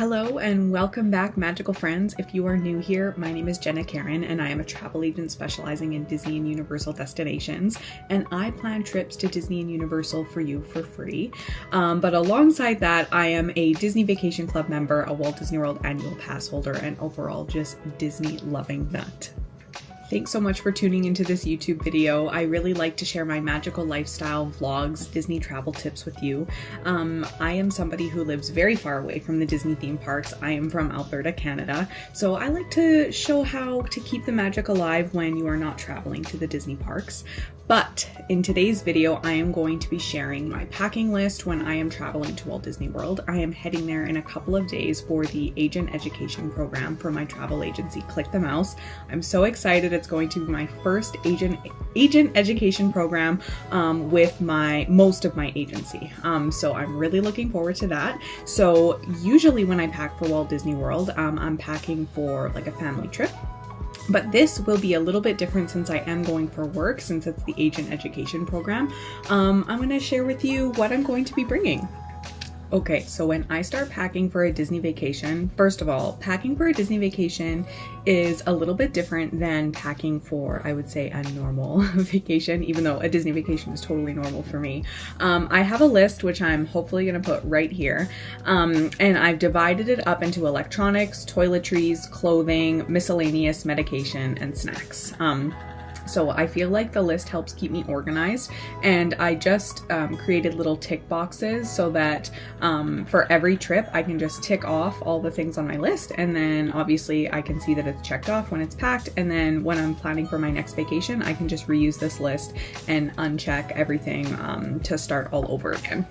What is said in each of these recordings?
Hello and welcome back, magical friends. If you are new here, my name is Jenna Karen and I am a travel agent specializing in Disney and Universal destinations, and I plan trips to Disney and Universal for you for free. But alongside that, I am a Disney Vacation Club member, a Walt Disney World annual pass holder, and overall just Disney loving nut. Thanks so much for tuning into this YouTube video. I really like to share my magical lifestyle vlogs, Disney travel tips with you. I am somebody who lives very far away from the Disney theme parks. I am from Alberta, Canada, so I like to show how to keep the magic alive when you are not traveling to the Disney parks. But in today's video, I am going to be sharing my packing list when I am traveling to Walt Disney World. I am heading there in a couple of days for the agent education program for my travel agency, Click the Mouse. I'm so excited. It's going to be my first agent education program with most of my agency. So I'm really looking forward to that. So usually when I pack for Walt Disney World, I'm packing for like a family trip. But this will be a little bit different since I am going for work, since it's the agent education program. I'm going to share with you what I'm going to be bringing. Okay, so when I start packing for a Disney vacation, first of all, packing for a Disney vacation is a little bit different than packing for, I would say, a normal vacation, even though a Disney vacation is totally normal for me. I have a list, which I'm hopefully going to put right here, and I've divided it up into electronics, toiletries, clothing, miscellaneous, medication, and snacks. So I feel like the list helps keep me organized, and I just created little tick boxes so that for every trip I can just tick off all the things on my list, and then obviously I can see that it's checked off when it's packed, and then when I'm planning for my next vacation I can just reuse this list and uncheck everything to start all over again.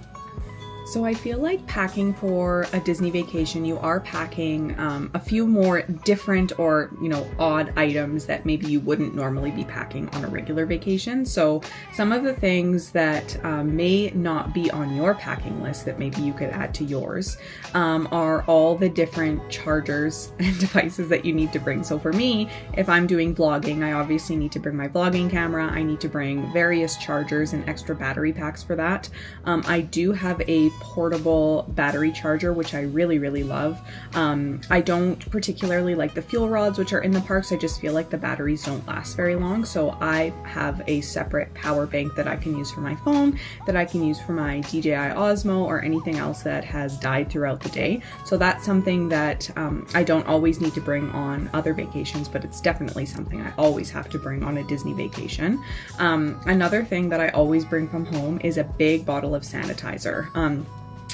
So I feel like packing for a Disney vacation, you are packing a few more different or, odd items that maybe you wouldn't normally be packing on a regular vacation. So some of the things that may not be on your packing list that maybe you could add to yours are all the different chargers and devices that you need to bring. So for me, if I'm doing vlogging, I obviously need to bring my vlogging camera. I need to bring various chargers and extra battery packs for that. I do have a portable battery charger, which I really, really love. I don't particularly like the fuel rods, which are in the parks. I just feel like the batteries don't last very long. So I have a separate power bank that I can use for my phone, that I can use for my DJI Osmo or anything else that has died throughout the day. So that's something that I don't always need to bring on other vacations, but it's definitely something I always have to bring on a Disney vacation. Another thing that I always bring from home is a big bottle of sanitizer.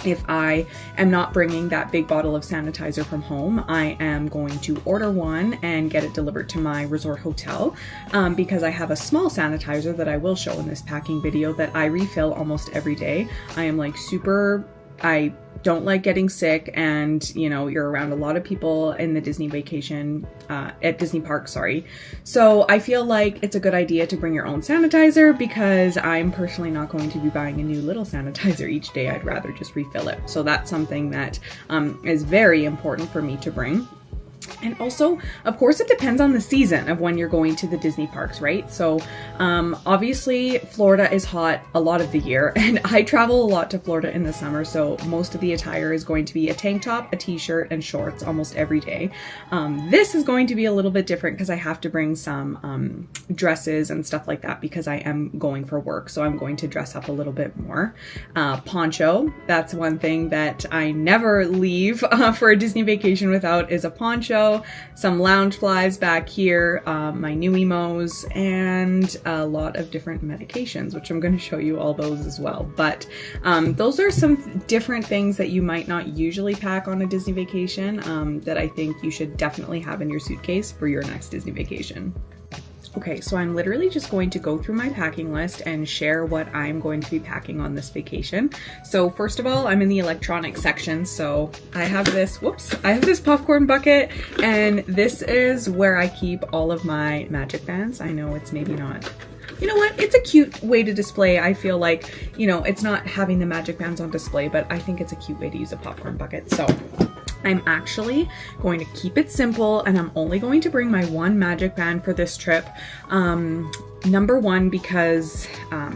If I am not bringing that big bottle of sanitizer from home, I am going to order one and get it delivered to my resort hotel because I have a small sanitizer that I will show in this packing video that I refill almost every day. I am like I don't like getting sick, and you're around a lot of people in the Disney vacation at Disney Park, so I feel like it's a good idea to bring your own sanitizer because I'm personally not going to be buying a new little sanitizer each day. I'd rather just refill it. So that's something that is very important for me to bring. And also, of course, it depends on the season of when you're going to the Disney parks, right? So obviously Florida is hot a lot of the year, and I travel a lot to Florida in the summer, so most of the attire is going to be a tank top, a t-shirt, and shorts almost every day. This is going to be a little bit different because I have to bring some dresses and stuff like that because I am going for work, so I'm going to dress up a little bit more. Poncho, that's one thing that I never leave for a Disney vacation without, is a poncho. Some lounge flies back here, my new emos, and a lot of different medications, which I'm going to show you all those as well. But those are some different things that you might not usually pack on a Disney vacation that I think you should definitely have in your suitcase for your next Disney vacation. Okay, so I'm literally just going to go through my packing list and share what I'm going to be packing on this vacation. So first of all, I'm in the electronics section. So I have this popcorn bucket, and this is where I keep all of my magic bands. I know it's maybe not, you know what, it's a cute way to display. I feel like, it's not having the magic bands on display, but I think it's a cute way to use a popcorn bucket. So I'm actually going to keep it simple, and I'm only going to bring my one magic band for this trip. Number one, because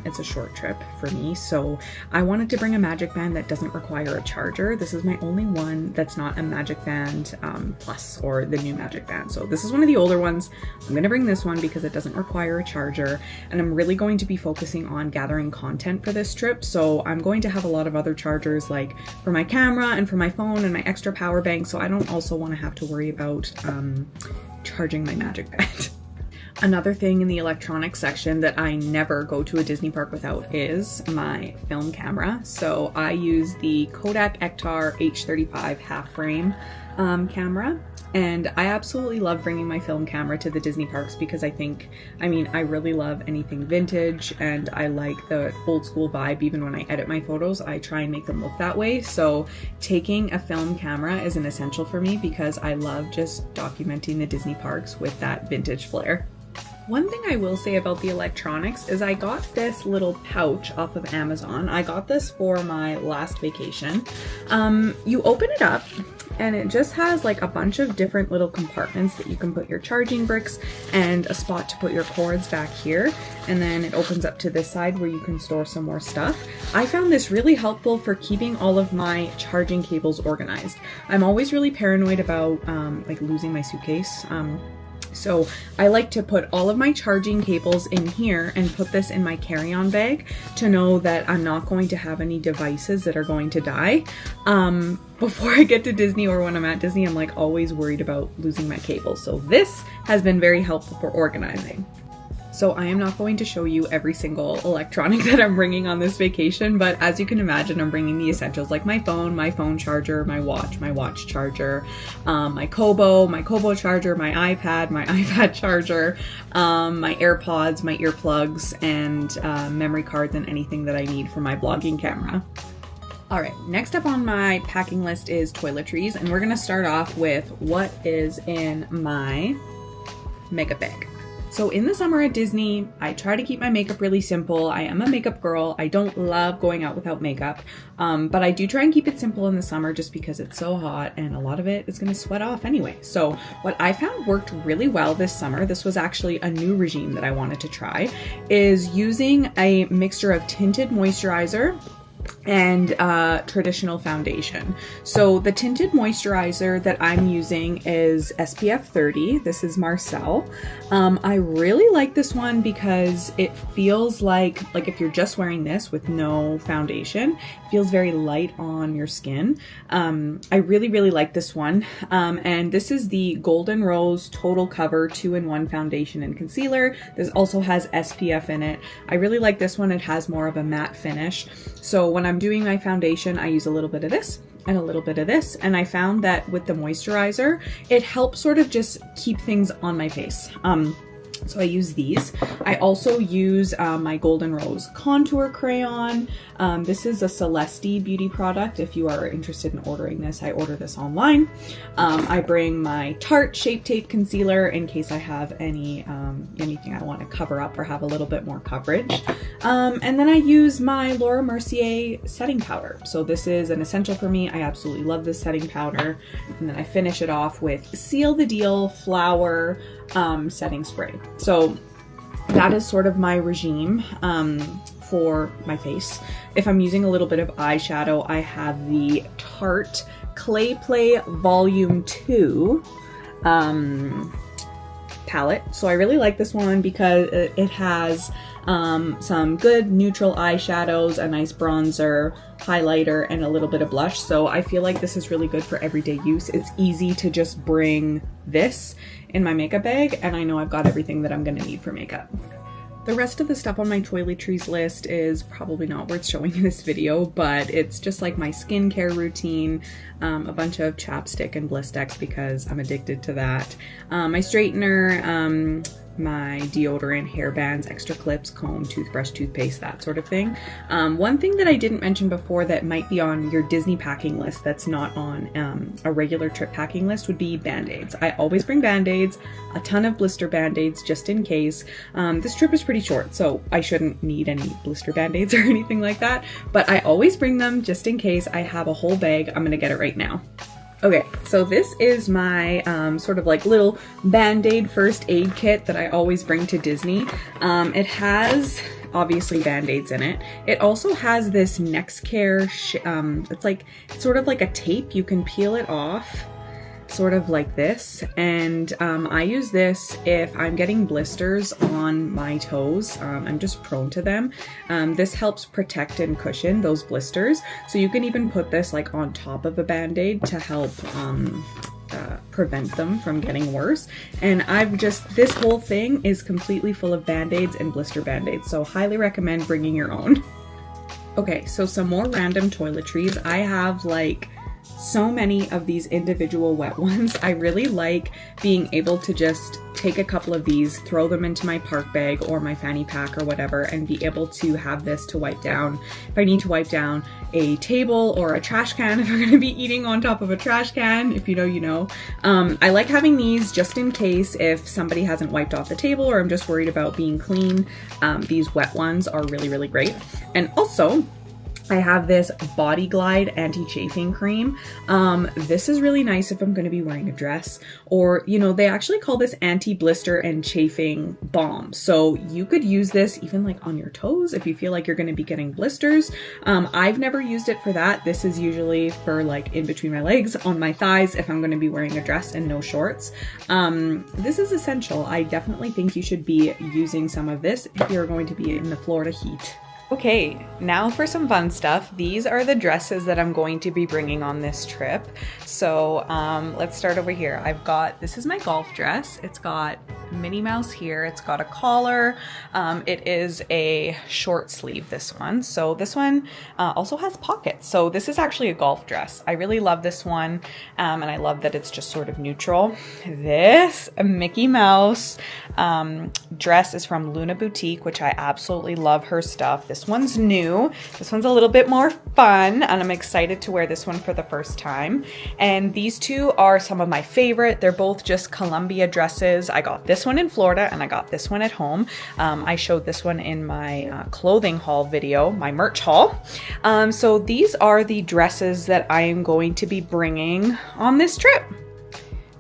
it's a short trip for me, so I wanted to bring a Magic Band that doesn't require a charger. This is my only one that's not a Magic Band Plus or the new Magic Band. So this is one of the older ones. I'm gonna bring this one because it doesn't require a charger, and I'm really going to be focusing on gathering content for this trip. So I'm going to have a lot of other chargers, like for my camera and for my phone and my extra power bank. So I don't also want to have to worry about charging my Magic Band. Another thing in the electronics section that I never go to a Disney park without is my film camera. So I use the Kodak Ektar H35 half frame camera, and I absolutely love bringing my film camera to the Disney parks because I really love anything vintage, and I like the old school vibe. Even when I edit my photos, I try and make them look that way. So taking a film camera is an essential for me because I love just documenting the Disney parks with that vintage flair. One thing I will say about the electronics is I got this little pouch off of Amazon. I got this for my last vacation. You open it up and it just has like a bunch of different little compartments that you can put your charging bricks and a spot to put your cords back here. And then it opens up to this side where you can store some more stuff. I found this really helpful for keeping all of my charging cables organized. I'm always really paranoid about like losing my suitcase. So I like to put all of my charging cables in here and put this in my carry-on bag to know that I'm not going to have any devices that are going to die. Before I get to Disney or when I'm at Disney, I'm like always worried about losing my cables. So this has been very helpful for organizing. So I am not going to show you every single electronic that I'm bringing on this vacation, but as you can imagine, I'm bringing the essentials like my phone charger, my watch charger, my Kobo charger, my iPad charger, my AirPods, my earplugs, and memory cards and anything that I need for my vlogging camera. All right, next up on my packing list is toiletries, and we're gonna start off with what is in my makeup bag. So in the summer at Disney, I try to keep my makeup really simple. I am a makeup girl. I don't love going out without makeup, but I do try and keep it simple in the summer just because it's so hot and a lot of it is gonna sweat off anyway. So what I found worked really well this summer, this was actually a new regime that I wanted to try, is using a mixture of tinted moisturizer and traditional foundation. So the tinted moisturizer that I'm using is SPF 30. This is Marcel. I really like this one because it feels like if you're just wearing this with no foundation, it feels very light on your skin. I really like this one. And this is the Golden Rose Total Cover 2-in-1 foundation and concealer. This also has SPF in it. I really like this one. It has more of a matte finish. So when I'm doing my foundation, I use a little bit of this and a little bit of this, and I found that with the moisturizer, it helps sort of just keep things on my face. So I use these. I also use my Golden Rose contour crayon. This is a Celeste beauty product. If you are interested in ordering this, I order this online. I bring my Tarte Shape Tape concealer in case I have anything I want to cover up or have a little bit more coverage. And then I use my Laura Mercier setting powder. So this is an essential for me. I absolutely love this setting powder. And then I finish it off with Seal the Deal Flower setting spray. So that is sort of my regime for my face. If I'm using a little bit of eyeshadow, I have the Tarte Clay Play Volume 2 palette. So I really like this one because it has some good neutral eyeshadows, a nice bronzer, highlighter, and a little bit of blush. So I feel like this is really good for everyday use. It's easy to just bring this in my makeup bag, and I know I've got everything that I'm gonna need for makeup. The rest of the stuff on my toiletries list is probably not worth showing in this video, but it's just like my skincare routine, a bunch of chapstick and Blistex because I'm addicted to that, my straightener, my deodorant, hair bands, extra clips, comb, toothbrush, toothpaste, that sort of thing. One thing that I didn't mention before that might be on your Disney packing list that's not on a regular trip packing list would be Band-Aids. I always bring Band-Aids, a ton of blister Band-Aids just in case. This trip is pretty short, so I shouldn't need any blister Band-Aids or anything like that, but I always bring them just in case. I have a whole bag. I'm gonna get it right now. Okay, so this is my sort of like little Band-Aid first aid kit that I always bring to Disney. It has obviously Band-Aids in it. It also has this NextCare, it's sort of like a tape. You can peel it off sort of like this, and I use this if I'm getting blisters on my toes. I'm just prone to them. This helps protect and cushion those blisters, so you can even put this like on top of a Band-Aid to help prevent them from getting worse. And this whole thing is completely full of Band-Aids and blister Band-Aids, so highly recommend bringing your own. Okay, so some more random toiletries. I have like so many of these individual wet ones. I really like being able to just take a couple of these, throw them into my park bag or my fanny pack or whatever, and be able to have this to wipe down if I need to wipe down a table or a trash can, if I'm going to be eating on top of a trash can. If you know, you know. I like having these just in case if somebody hasn't wiped off the table or I'm just worried about being clean. These wet ones are really, really great. And also, I have this Body Glide anti-chafing cream. This is really nice if I'm going to be wearing a dress, or, you know, they actually call this anti-blister and chafing balm. So you could use this even like on your toes if you feel like you're going to be getting blisters. I've never used it for that. This is usually for like in between my legs, on my thighs, if I'm going to be wearing a dress and no shorts. This is essential. I definitely think you should be using some of this if you're going to be in the Florida heat. Okay, now for some fun stuff. These are the dresses that I'm going to be bringing on this trip. So let's start over here. This is my golf dress. It's got Minnie Mouse here. It's got a collar. It is a short sleeve, this one. So this one also has pockets. So this is actually a golf dress. I really love this one. And I love that it's just sort of neutral. This Mickey Mouse dress is from Luna Boutique, which I absolutely love her stuff. This one's new. This one's a little bit more fun, and I'm excited to wear this one for the first time. And these two are some of my favorite. They're both just Columbia dresses. I got this one in Florida and I got this one at home. I showed this one in my clothing haul video, my merch haul. So these are the dresses that I am going to be bringing on this trip.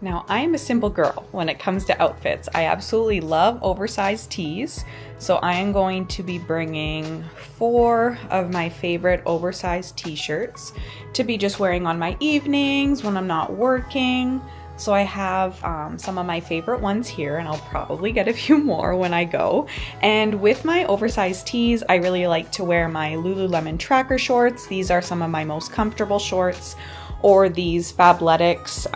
Now, I am a simple girl when it comes to outfits. I absolutely love oversized tees. So I am going to be bringing 4 of my favorite oversized t-shirts to be just wearing on my evenings when I'm not working. So I have some of my favorite ones here, and I'll probably get a few more when I go. And with my oversized tees, I really like to wear my Lululemon tracker shorts. These are some of my most comfortable shorts. Or these Fabletics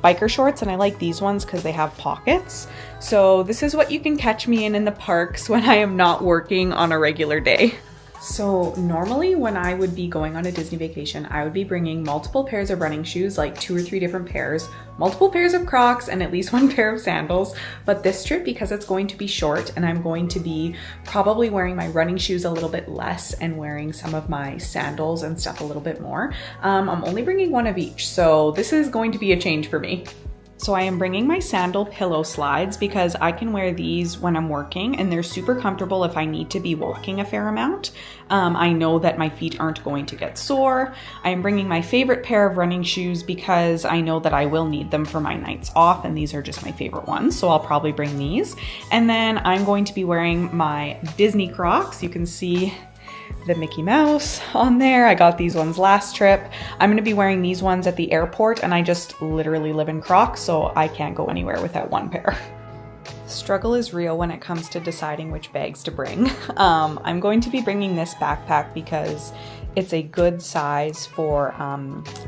biker shorts, and I like these ones because they have pockets. So this is what you can catch me in the parks when I am not working on a regular day. So normally when I would be going on a Disney vacation, I would be bringing multiple pairs of running shoes, like 2 or 3 different pairs, multiple pairs of Crocs, and at least 1 pair of sandals. But this trip, because it's going to be short and I'm going to be probably wearing my running shoes a little bit less and wearing some of my sandals and stuff a little bit more, I'm only bringing 1 of each. So this is going to be a change for me. So I am bringing my sandal pillow slides because I can wear these when I'm working and they're super comfortable if I need to be walking a fair amount. I know that my feet aren't going to get sore. I am bringing my favorite pair of running shoes because I know that I will need them for my nights off, and these are just my favorite ones, so I'll probably bring these. And then I'm going to be wearing my Disney Crocs. You can see the Mickey Mouse on there. I got these ones last trip. I'm going to be wearing these ones at the airport, and I just literally live in Crocs, so I can't go anywhere without 1 pair. Struggle is real when it comes to deciding which bags to bring. I'm going to be bringing this backpack because it's a good size for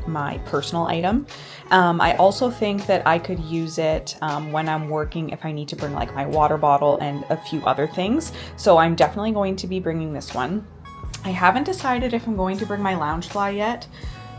my personal item. I also think that I could use it when I'm working if I need to bring like my water bottle and a few other things. So I'm definitely going to be bringing this one. I haven't decided if I'm going to bring my Loungefly yet,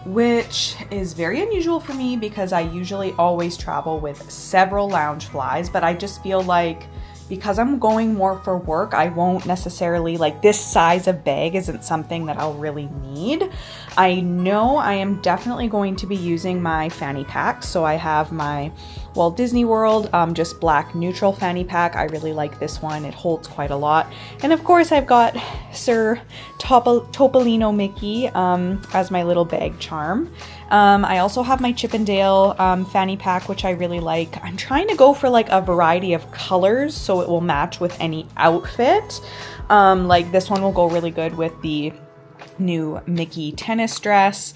which is very unusual for me because I usually always travel with several Loungeflies, but I just feel like because I'm going more for work, I won't necessarily, like, this size of bag isn't something that I'll really need. I know I am definitely going to be using my fanny pack. So I have my Walt Disney World, just black neutral fanny pack. I really like this one. It holds quite a lot. And of course I've got Sir Topolino Mickey as my little bag charm. I also have my Chip 'n Dale fanny pack, which I really like. I'm trying to go for like a variety of colors so it will match with any outfit. Like this one will go really good with the new Mickey tennis dress.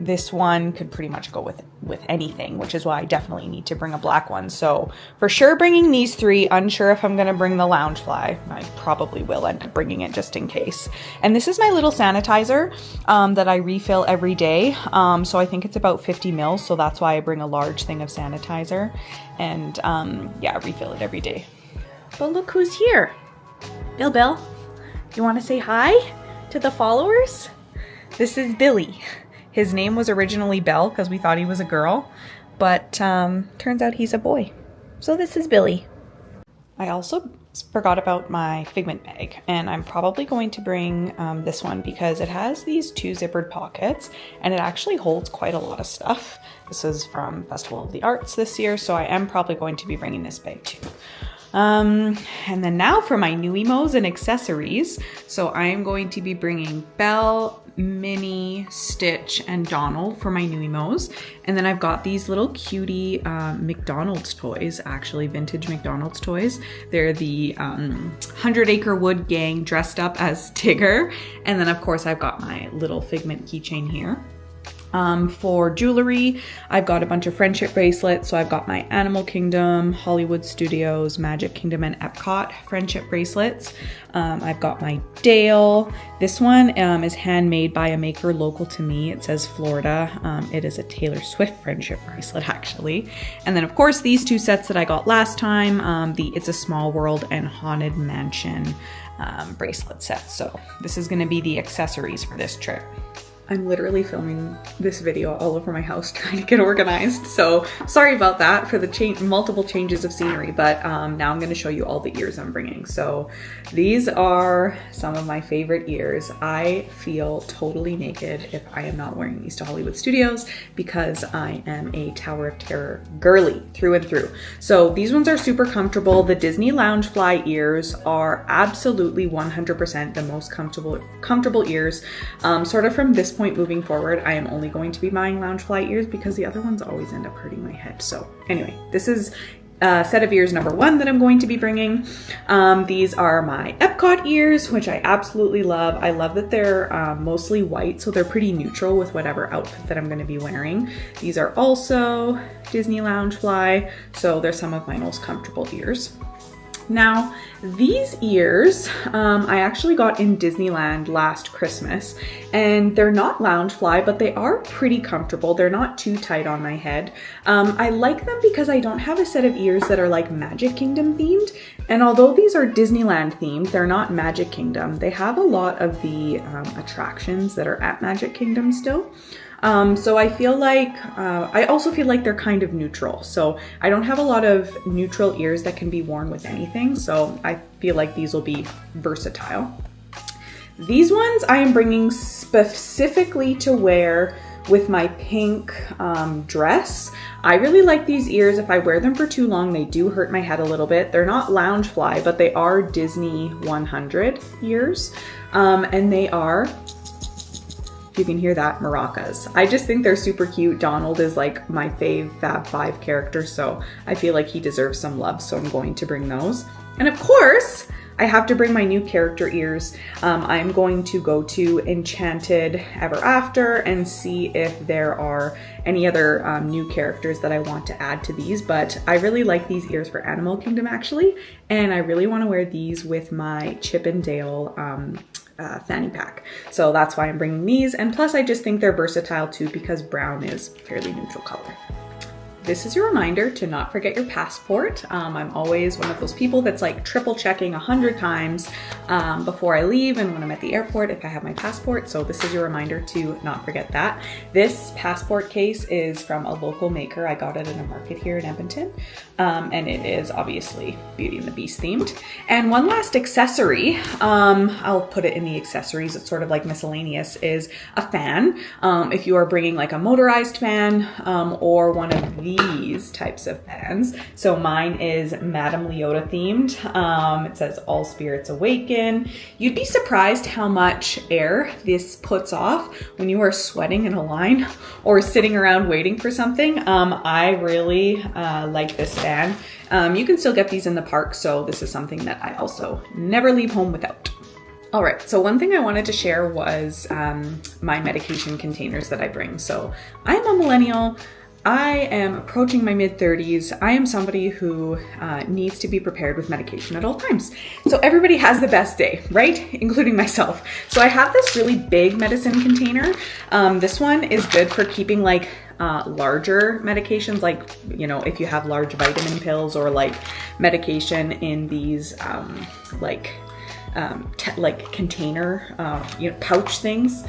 This one could pretty much go with anything, which is why I definitely need to bring a black one. So for sure bringing these three. Unsure if I'm gonna bring the Loungefly. I probably will end up bringing it just in case. And this is my little sanitizer that I refill every day. So I think it's about 50 mils, so that's why I bring a large thing of sanitizer and yeah, refill it every day. But look who's here. Bill, you want to say hi to the followers? This is Billy. His name was originally Belle because we thought he was a girl, but turns out he's a boy. So this is Billy. I also forgot about my Figment bag, and I'm probably going to bring this one because it has these 2 zippered pockets and it actually holds quite a lot of stuff. This is from Festival of the Arts this year, so I am probably going to be bringing this bag too. And then now for my new emos and accessories. So I am going to be bringing Belle, Minnie, Stitch, and Donald for my new emos. And then I've got these little cutie McDonald's toys, actually vintage McDonald's toys. They're the 100 Acre Wood Gang dressed up as Tigger. And then of course I've got my little Figment keychain here. For jewelry, I've got a bunch of friendship bracelets. So I've got my Animal Kingdom, Hollywood Studios, Magic Kingdom, and Epcot friendship bracelets. I've got my Dale. This one is handmade by a maker local to me. It says Florida. It is a Taylor Swift friendship bracelet, actually. And then of course these 2 sets that I got last time, the It's a Small World and Haunted Mansion bracelet set. So this is going to be the accessories for this trip. I'm literally filming this video all over my house trying to get organized. So sorry about that for the multiple changes of scenery, but now I'm gonna show you all the ears I'm bringing. So these are some of my favorite ears. I feel totally naked if I am not wearing these to Hollywood Studios because I am a Tower of Terror girly through and through. So these ones are super comfortable. The Disney Loungefly ears are absolutely 100% the most comfortable ears. Sort of from this point moving forward, I am only going to be buying Loungefly ears because the other ones always end up hurting my head. So anyway, this is set of ears number 1 that I'm going to be bringing. These are my Epcot ears, which I absolutely love. I love that they're mostly white, so they're pretty neutral with whatever outfit that I'm going to be wearing. These are also Disney Loungefly, so they're some of my most comfortable ears. Now, these ears I actually got in Disneyland last Christmas, and they're not Loungefly, but they are pretty comfortable. They're not too tight on my head. I like them because I don't have a set of ears that are like Magic Kingdom themed, and although these are Disneyland themed, they're not Magic Kingdom. They have a lot of the attractions that are at Magic Kingdom still. So I feel like, I also feel like they're kind of neutral. So I don't have a lot of neutral ears that can be worn with anything. So I feel like these will be versatile. These ones I am bringing specifically to wear with my pink dress. I really like these ears. If I wear them for too long, they do hurt my head a little bit. They're not Loungefly, but they are Disney 100 ears. And they are, you can hear that, maracas. I just think they're super cute. Donald is like my fave Fab 5 character, so I feel like he deserves some love, so I'm going to bring those. And of course, I have to bring my new character ears. I'm going to go to Enchanted Ever After and see if there are any other new characters that I want to add to these, but I really like these ears for Animal Kingdom actually, and I really want to wear these with my Chip 'n Dale fanny pack. So that's why I'm bringing these, and plus I just think they're versatile too because brown is a fairly neutral color. this is your reminder to not forget your passport. I'm always one of those people that's like triple checking 100 times before I leave and when I'm at the airport if I have my passport. So this is your reminder to not forget that. This passport case is from a local maker. I got it in a market here in Edmonton. And it is obviously Beauty and the Beast themed. And one last accessory, I'll put it in the accessories, it's sort of like miscellaneous, is a fan. If you are bringing like a motorized fan or one of these types of fans. So mine is Madame Leota themed. It says all spirits awaken. You'd be surprised how much air this puts off when you are sweating in a line or sitting around waiting for something. I really like this fan. You can still get these in the park, so this is something that I also never leave home without. All right, so one thing I wanted to share was my medication containers that I bring. So I'm a millennial. I am approaching my mid-30s. I am somebody who needs to be prepared with medication at all times. So everybody has the best day, right? Including myself. So I have this really big medicine container. This one is good for keeping like larger medications, like, you know, if you have large vitamin pills or like medication in these like container, you know, pouch things.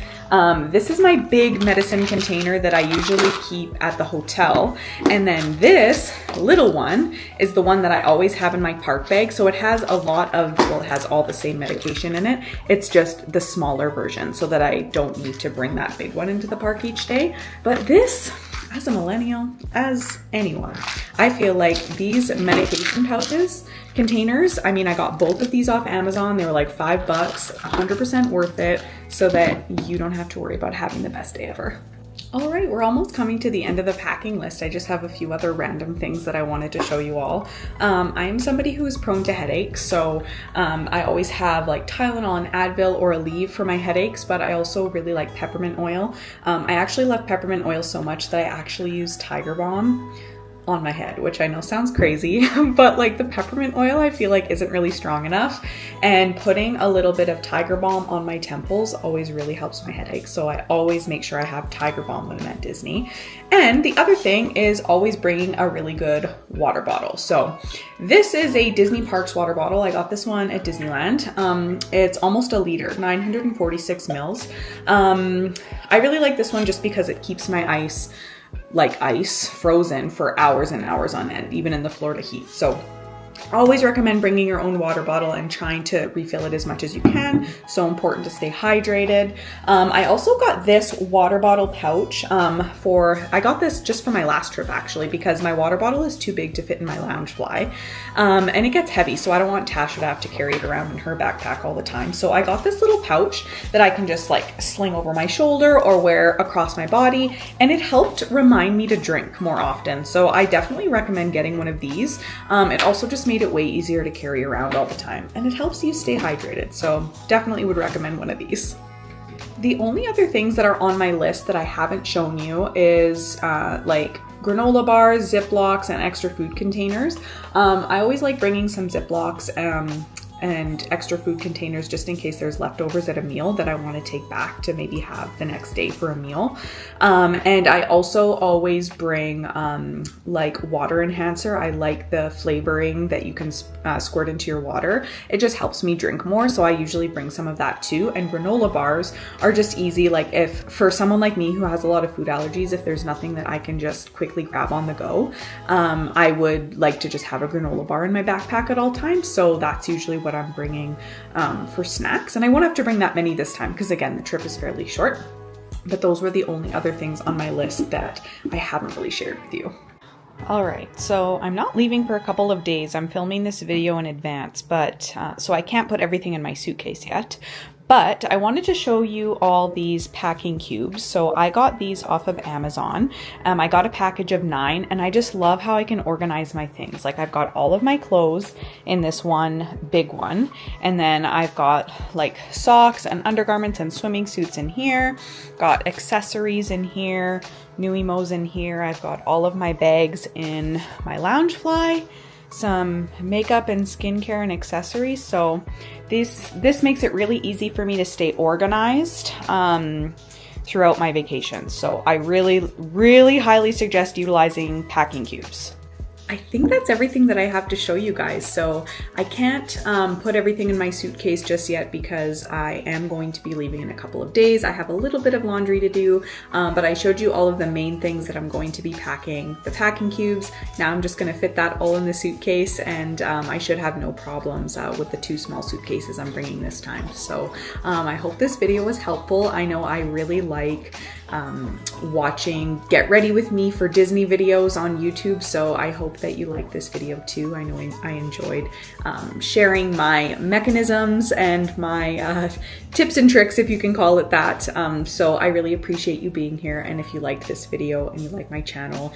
This is my big medicine container that I usually keep at the hotel. And then this little one is the one that I always have in my park bag. So it has a lot of, well, it has all the same medication in it. It's just the smaller version so that I don't need to bring that big one into the park each day. But this, as a millennial, as anyone, I feel like these medication pouches, containers, I mean, I got both of these off Amazon. They were like $5, 100% worth it, so that you don't have to worry about having the best day ever. All right, we're almost coming to the end of the packing list. I just have a few other random things that I wanted to show you all. I am somebody who is prone to headaches, so I always have like Tylenol and Advil or Aleve for my headaches, but I also really like peppermint oil. I actually love peppermint oil so much that I actually use Tiger Balm on my head, which I know sounds crazy, but like the peppermint oil I feel like isn't really strong enough, and putting a little bit of Tiger Balm on my temples always really helps my headache. So I always make sure I have Tiger Balm when I'm at Disney. And the other thing is always bringing a really good water bottle. So this is a Disney Parks water bottle. I got this one at Disneyland. It's almost a liter, 946 mils. I really like this one just because it keeps my ice frozen for hours and hours on end, even in the Florida heat. So always recommend bringing your own water bottle and trying to refill it as much as you can. So important to stay hydrated. I also got this water bottle pouch I got this just for my last trip actually, because my water bottle is too big to fit in my Loungefly. And it gets heavy, so I don't want Tasha to have to carry it around in her backpack all the time. So I got this little pouch that I can just like sling over my shoulder or wear across my body. And it helped remind me to drink more often. So I definitely recommend getting one of these. It also just made it way easier to carry around all the time, and it helps you stay hydrated. So definitely would recommend one of these. The only other things that are on my list that I haven't shown you is like granola bars, Ziplocs, and extra food containers. I always like bringing some Ziplocs and extra food containers just in case there's leftovers at a meal that I want to take back to maybe have the next day for a meal. And I also always bring like water enhancer. I like the flavoring that you can squirt into your water. It just helps me drink more, so I usually bring some of that too. And granola bars are just easy, like if for someone like me who has a lot of food allergies, if there's nothing that I can just quickly grab on the go, I would like to just have a granola bar in my backpack at all times. So that's usually what I'm bringing for snacks. And I won't have to bring that many this time because again, the trip is fairly short. But those were the only other things on my list that I haven't really shared with you. All right, so I'm not leaving for a couple of days. I'm filming this video in advance, but so I can't put everything in my suitcase yet. But I wanted to show you all these packing cubes. So I got these off of Amazon. I got a package of 9, and I just love how I can organize my things. Like I've got all of my clothes in this one big one. And then I've got like socks and undergarments and swimming suits in here. Got accessories in here, new emos in here. I've got all of my bags in my Loungefly, some makeup and skincare and accessories. So this makes it really easy for me to stay organized. throughout my vacations. So I really highly suggest utilizing packing cubes. I think that's everything that I have to show you guys. So I can't put everything in my suitcase just yet because I am going to be leaving in a couple of days. I have a little bit of laundry to do, but I showed you all of the main things that I'm going to be packing. The packing cubes, now I'm just gonna fit that all in the suitcase, and I should have no problems with the 2 small suitcases I'm bringing this time. So I hope this video was helpful. I know I really like watching Get Ready With Me for Disney videos on YouTube, so I hope that you like this video too. I know I enjoyed sharing my mechanisms and my tips and tricks, if you can call it that. So I really appreciate you being here, and if you liked this video and you like my channel,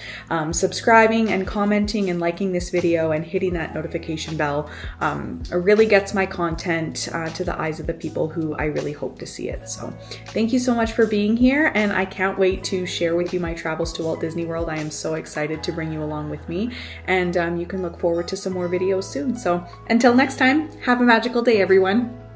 subscribing and commenting and liking this video and hitting that notification bell really gets my content to the eyes of the people who I really hope to see it. So thank you so much for being here, and I can't wait to share with you my travels to Walt Disney World. I am so excited to bring you along with me, and you can look forward to some more videos soon. So until next time, have a magical day, everyone.